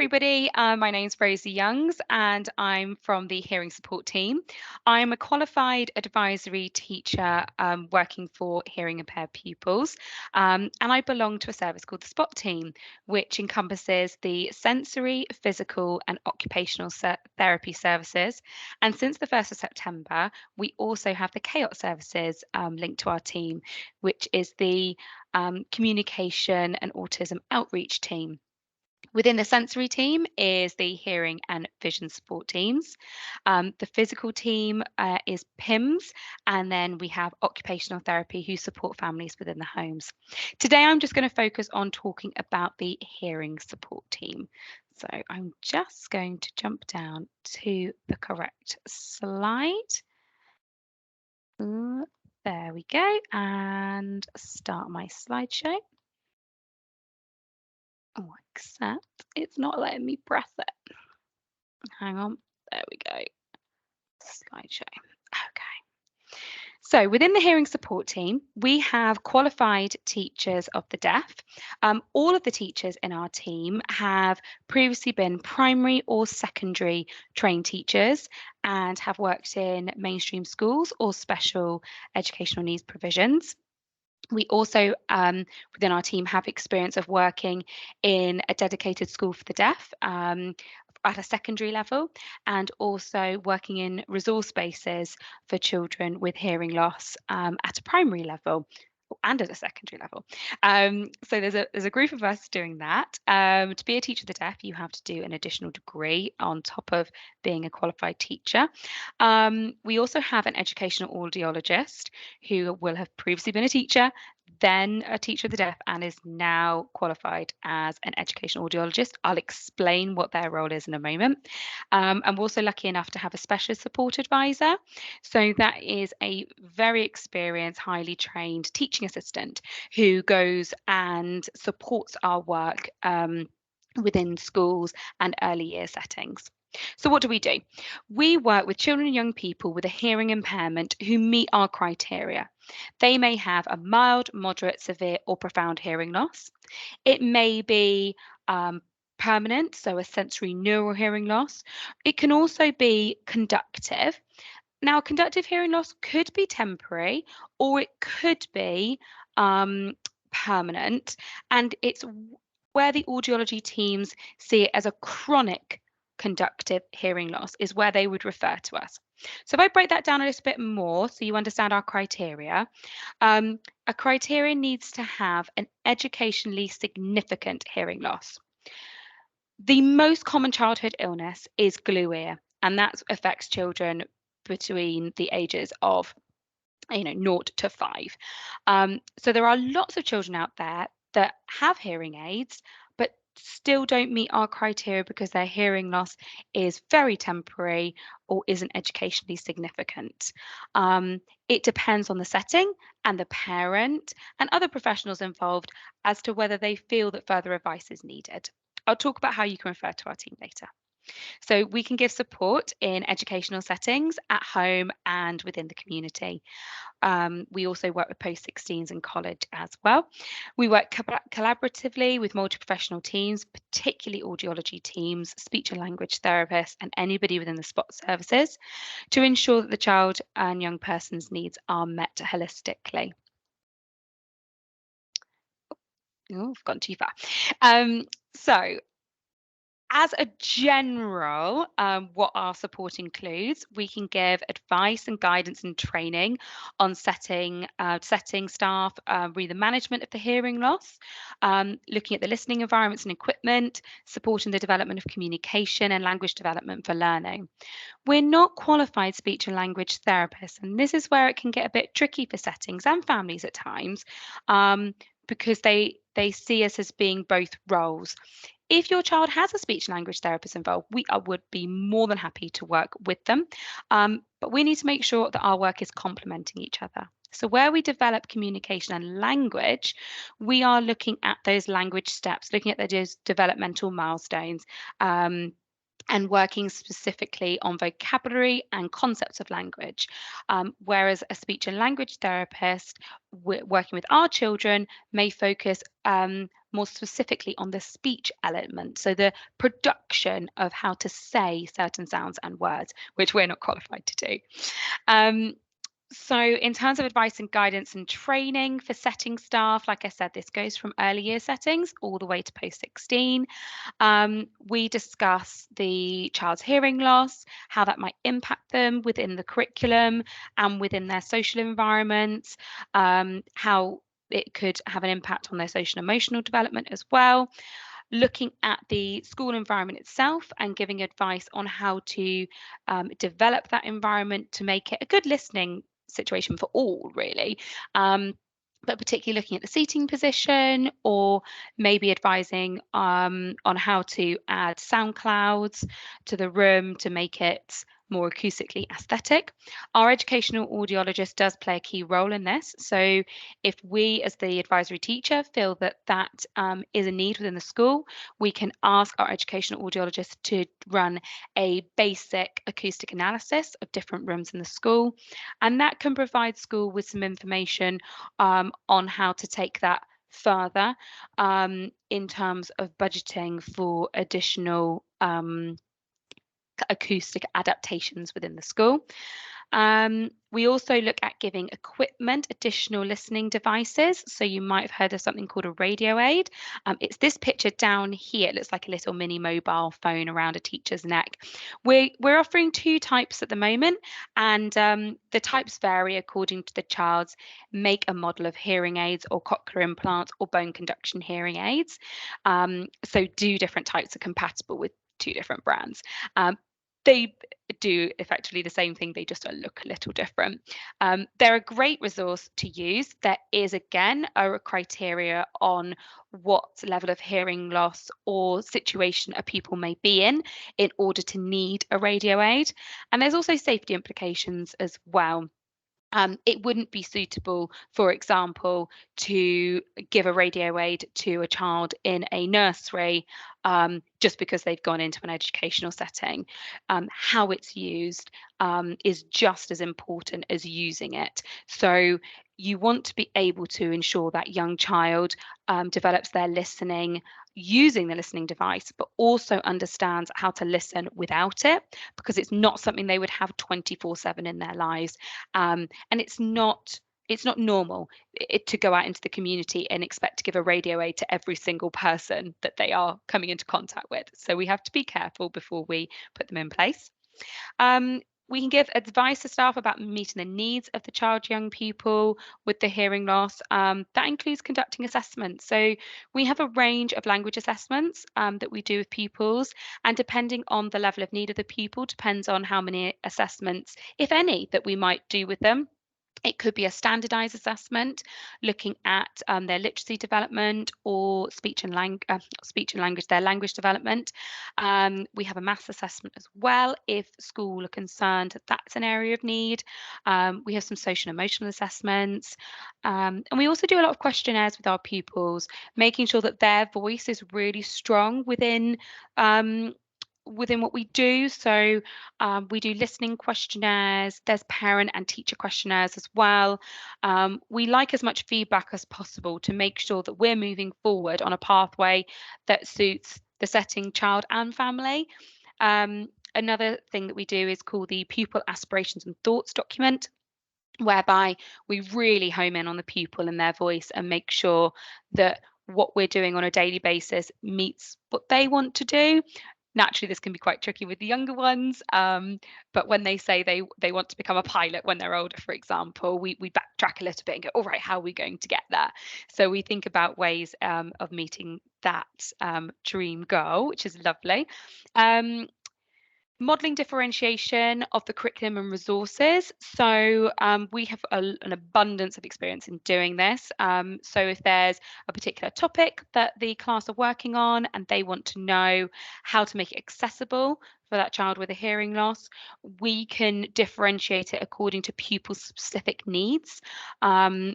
everybody. My name's Rosie Youngs and I'm from the hearing support team. I'm a qualified advisory teacher working for hearing impaired pupils, and I belong to a service called the SPOT team, which encompasses the sensory, physical and occupational therapy services. And since the 1st of September, we also have the CHAOT services linked to our team, which is the communication and autism outreach team. Within the sensory team is the hearing and vision support teams. The physical team is PIMS, and then we have occupational therapy who support families within the homes. Today, I'm just going to focus on talking about the hearing support team. So I'm just going to jump down to the correct slide. There we go, and start my slideshow. Oh, except it's not letting me press it. Hang on, there we go. Slideshow. Okay. So within the hearing support team, we have qualified teachers of the deaf. All of the teachers in our team have previously been primary or secondary trained teachers and have worked in mainstream schools or special educational needs provisions. We also, within our team, have experience of working in a dedicated school for the deaf at a secondary level, and also working in resource spaces for children with hearing loss at a primary level and at a secondary level. So there's a group of us doing that. To be a teacher of the deaf, you have to do an additional degree on top of being a qualified teacher. We also have an educational audiologist who will have previously been a teacher, then a teacher of the deaf, and is now qualified as an educational audiologist. I'll explain what their role is in a moment. I'm also lucky enough to have a specialist support advisor. So that is a very experienced, highly trained teaching assistant who goes and supports our work within schools and early year settings. So what do? We work with children and young people with a hearing impairment who meet our criteria. They may have a mild, moderate, severe or profound hearing loss. It may be permanent, so a sensory neural hearing loss. It can also be conductive. Now, conductive hearing loss could be temporary or it could be permanent, and it's where the audiology teams see it as a chronic conductive hearing loss is where they would refer to us. So if I break that down a little bit more so you understand our criteria, a criteria needs to have an educationally significant hearing loss. The most common childhood illness is glue ear, and that affects children between the ages of 0 to 5. So there are lots of children out there that have hearing aids, but still don't meet our criteria because their hearing loss is very temporary or isn't educationally significant. It depends on the setting and the parent and other professionals involved as to whether they feel that further advice is needed. I'll talk about how you can refer to our team later. So we can give support in educational settings, at home and within the community. We also work with post-16s in college as well. We work collaboratively with multi-professional teams, particularly audiology teams, speech and language therapists, and anybody within the SPOT services to ensure that the child and young person's needs are met holistically. Oh, I've gone too far. So as a general, what our support includes, we can give advice and guidance and training on setting staff, re the management of the hearing loss, looking at the listening environments and equipment, supporting the development of communication and language development for learning. We're not qualified speech and language therapists, and this is where it can get a bit tricky for settings and families at times, because they see us as being both roles. If your child has a speech and language therapist involved, we would be more than happy to work with them. But we need to make sure that our work is complementing each other. So where we develop communication and language, we are looking at those language steps, looking at those developmental milestones, and working specifically on vocabulary and concepts of language. Whereas a speech and language therapist working with our children may focus more specifically on the speech element, so the production of how to say certain sounds and words, which we're not qualified to do. Um, so, in terms of advice and guidance and training for setting staff, like I said, this goes from early year settings all the way to post 16. We discuss the child's hearing loss, how that might impact them within the curriculum and within their social environments, how it could have an impact on their social and emotional development as well. Looking at the school environment itself and giving advice on how to develop that environment to make it a good listening situation for all, really. But particularly looking at the seating position, or maybe advising on how to add sound clouds to the room to make it more acoustically aesthetic. Our educational audiologist does play a key role in this. So if we, as the advisory teacher, feel that that is a need within the school, we can ask our educational audiologist to run a basic acoustic analysis of different rooms in the school. And that can provide school with some information on how to take that further in terms of budgeting for additional acoustic adaptations within the school. We also look at giving equipment, additional listening devices. So you might have heard of something called a radio aid. It's this picture down here. It looks like a little mini mobile phone around a teacher's neck. We're offering two types at the moment, and the types vary according to the child's make and model of hearing aids or cochlear implants or bone conduction hearing aids. So different types are compatible with two different brands. They do effectively the same thing, they just look a little different. They're a great resource to use. There is, again, a criteria on what level of hearing loss or situation a pupil may be in order to need a radio aid. And there's also safety implications as well. It wouldn't be suitable, for example, to give a radio aid to a child in a nursery just because they've gone into an educational setting. How it's used is just as important as using it. So you want to be able to ensure that young child develops their listening using the listening device, but also understands how to listen without it, because it's not something they would have 24/7 in their lives. And it's not normal to go out into the community and expect to give a radio aid to every single person that they are coming into contact with. So we have to be careful before we put them in place. We can give advice to staff about meeting the needs of the child, young people with the hearing loss. That includes conducting assessments. So we have a range of language assessments that we do with pupils, and depending on the level of need of the pupil, depends on how many assessments, if any, that we might do with them. It could be a standardized assessment looking at their literacy development or speech and language, their language development. We have a maths assessment as well if school are concerned that that's an area of need. We have some social and emotional assessments. And we also do a lot of questionnaires with our pupils, making sure that their voice is really strong within what we do. So we do listening questionnaires, there's parent and teacher questionnaires as well. We like as much feedback as possible to make sure that we're moving forward on a pathway that suits the setting, child and family. Another thing that we do is called the pupil aspirations and thoughts document, whereby we really home in on the pupil and their voice and make sure that what we're doing on a daily basis meets what they want to do. Naturally, this can be quite tricky with the younger ones, but when they say they want to become a pilot when they're older, for example, we backtrack a little bit and go, all right, how are we going to get there? So we think about ways of meeting that dream goal, which is lovely. Modelling differentiation of the curriculum and resources. So we have an abundance of experience in doing this. So if there's a particular topic that the class are working on and they want to know how to make it accessible for that child with a hearing loss, we can differentiate it according to pupil specific needs. So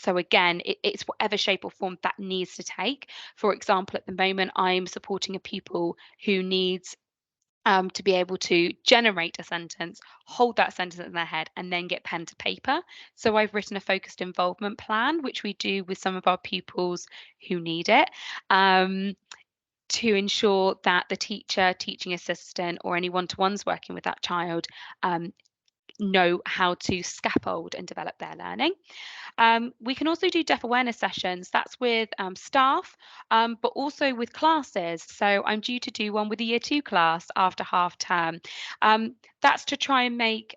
again, it's whatever shape or form that needs to take. For example, at the moment, I'm supporting a pupil who needs to be able to generate a sentence, hold that sentence in their head, and then get pen to paper. So I've written a focused involvement plan, which we do with some of our pupils who need it. To ensure that the teacher, teaching assistant, or any one-to-ones working with that child know how to scaffold and develop their learning. We can also do deaf awareness sessions. That's with staff, but also with classes. So I'm due to do one with the year 2 class after half term. That's to try and make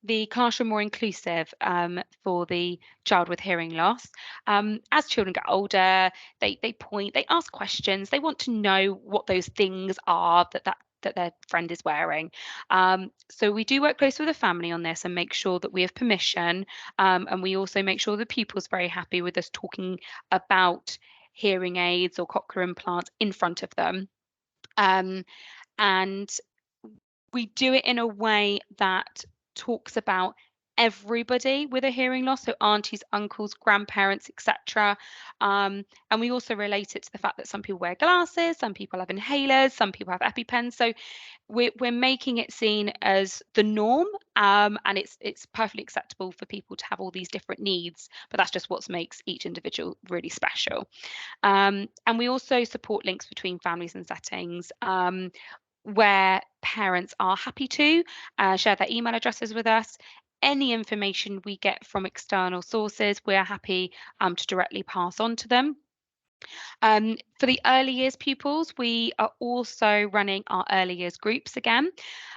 the classroom more inclusive for the child with hearing loss. As children get older, they point, they ask questions, they want to know what those things are that their friend is wearing. So we do work closely with the family on this and make sure that we have permission, and we also make sure the pupil's very happy with us talking about hearing aids or cochlear implants in front of them. And we do it in a way that talks about everybody with a hearing loss, so aunties, uncles, grandparents, etc. And we also relate it to the fact that some people wear glasses, some people have inhalers, some people have EpiPens. So we're making it seen as the norm, and it's perfectly acceptable for people to have all these different needs, but that's just what makes each individual really special. And we also support links between families and settings. Where parents are happy to share their email addresses with us. Any information we get from external sources, we're happy to directly pass on to them. For the early years pupils, we are also running our early years groups again.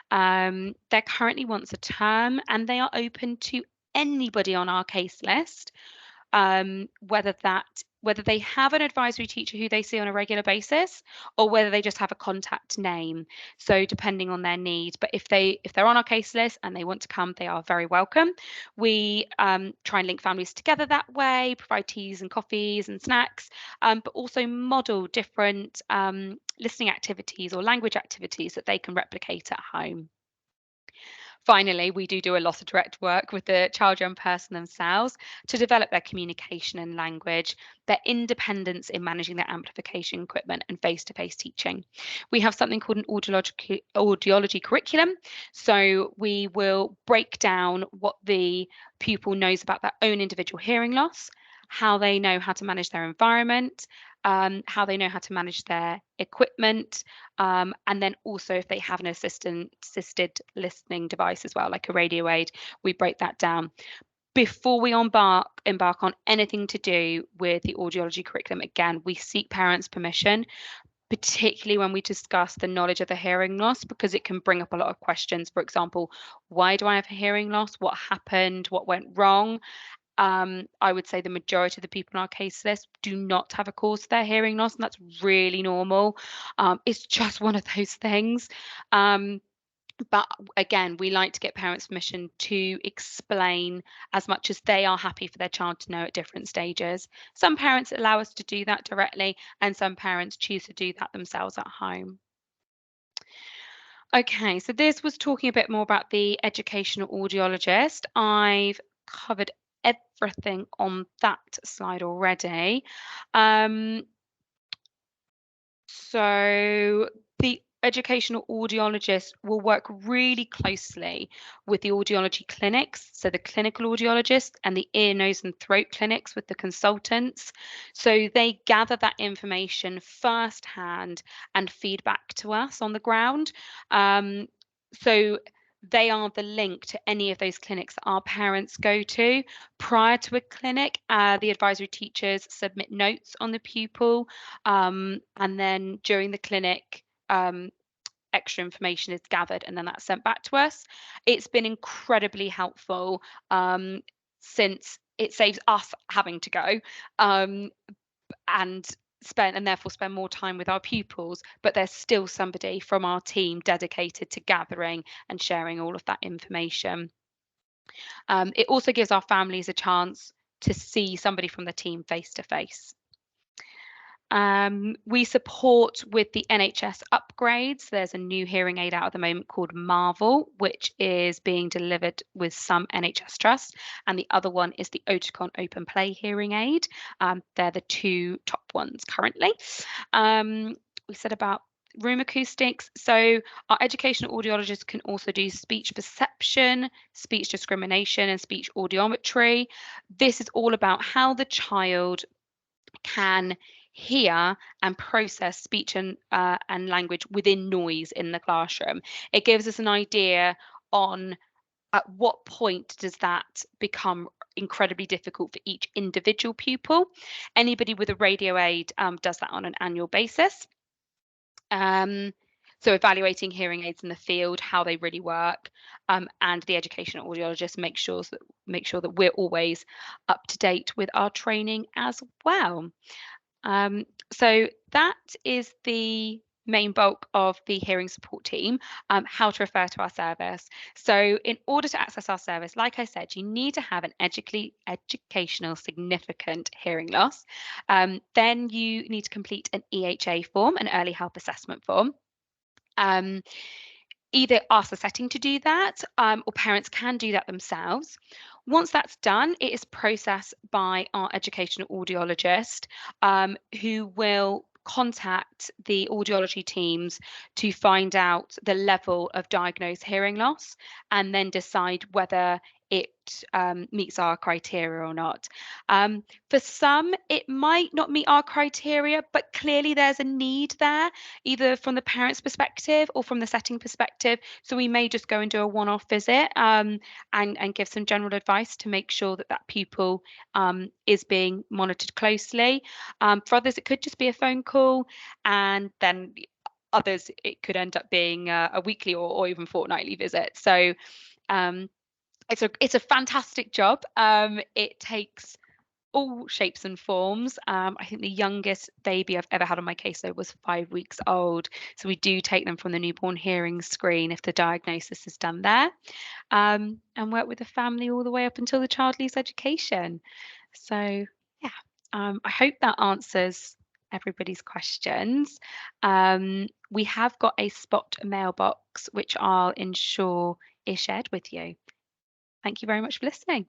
They're currently once a term, and they are open to anybody on our case list, whether they have an advisory teacher who they see on a regular basis, or whether they just have a contact name. So depending on their need, but if they're on our case list and they want to come, they are very welcome. We try and link families together that way, provide teas and coffees and snacks, but also model different listening activities or language activities that they can replicate at home. Finally, we do a lot of direct work with the child young person themselves to develop their communication and language, their independence in managing their amplification equipment, and face-to-face teaching. We have something called an audiology curriculum. So we will break down what the pupil knows about their own individual hearing loss, how they know how to manage their environment, how they know how to manage their equipment, and then also if they have an assisted listening device as well, like a radio aid, we break that down. Before we embark on anything to do with the audiology curriculum, again, we seek parents' permission, particularly when we discuss the knowledge of the hearing loss, because it can bring up a lot of questions. For example, why do I have a hearing loss? What happened? What went wrong? I would say the majority of the people on our case list do not have a cause for their hearing loss, and that's really normal. It's just one of those things. But again, we like to get parents' permission to explain as much as they are happy for their child to know at different stages. Some parents allow us to do that directly, and some parents choose to do that themselves at home. Okay, so this was talking a bit more about the educational audiologist. I've covered everything on that slide already. So the educational audiologist will work really closely with the audiology clinics, so the clinical audiologist, and the ear, nose, and throat clinics with the consultants. So they gather that information firsthand and feedback to us on the ground. So they are the link to any of those clinics that our parents go to. Prior to a clinic, the advisory teachers submit notes on the pupil, and then during the clinic, extra information is gathered and then that's sent back to us. It's been incredibly helpful, since it saves us having to go and therefore spend more time with our pupils, but there's still somebody from our team dedicated to gathering and sharing all of that information. It also gives our families a chance to see somebody from the team face to face. We support with the NHS upgrades. There's a new hearing aid out at the moment called Marvel, which is being delivered with some NHS trusts, and the other one is the Oticon Open Play hearing aid. They're the two top ones currently. We said about room acoustics. So our educational audiologists can also do speech perception, speech discrimination, and speech audiometry. This is all about how the child can hear and process speech and language within noise in the classroom. It gives us an idea on at what point does that become incredibly difficult for each individual pupil. Anybody with a radio aid does that on an annual basis. So evaluating hearing aids in the field, how they really work, and the educational audiologist make sure that we're always up to date with our training as well. So that is the main bulk of the hearing support team, how to refer to our service. So in order to access our service, like I said, you need to have an educational significant hearing loss. Then you need to complete an EHA form, an early help assessment form. Either ask the setting to do that, or parents can do that themselves. Once that's done, it is processed by our educational audiologist, who will contact the audiology teams to find out the level of diagnosed hearing loss and then decide whether it meets our criteria or not. For some, it might not meet our criteria, but clearly there's a need there, either from the parent's perspective or from the setting perspective. So we may just go and do a one-off visit and give some general advice to make sure that that pupil is being monitored closely. For others, it could just be a phone call, and then others, it could end up being a weekly or even fortnightly visit. So it's a fantastic job. It takes all shapes and forms. I think the youngest baby I've ever had on my caseload was 5 weeks old. So we do take them from the newborn hearing screen if the diagnosis is done there, and work with the family all the way up until the child leaves education. So yeah, I hope that answers everybody's questions. We have got a spot mailbox, which I'll ensure is shared with you. Thank you very much for listening.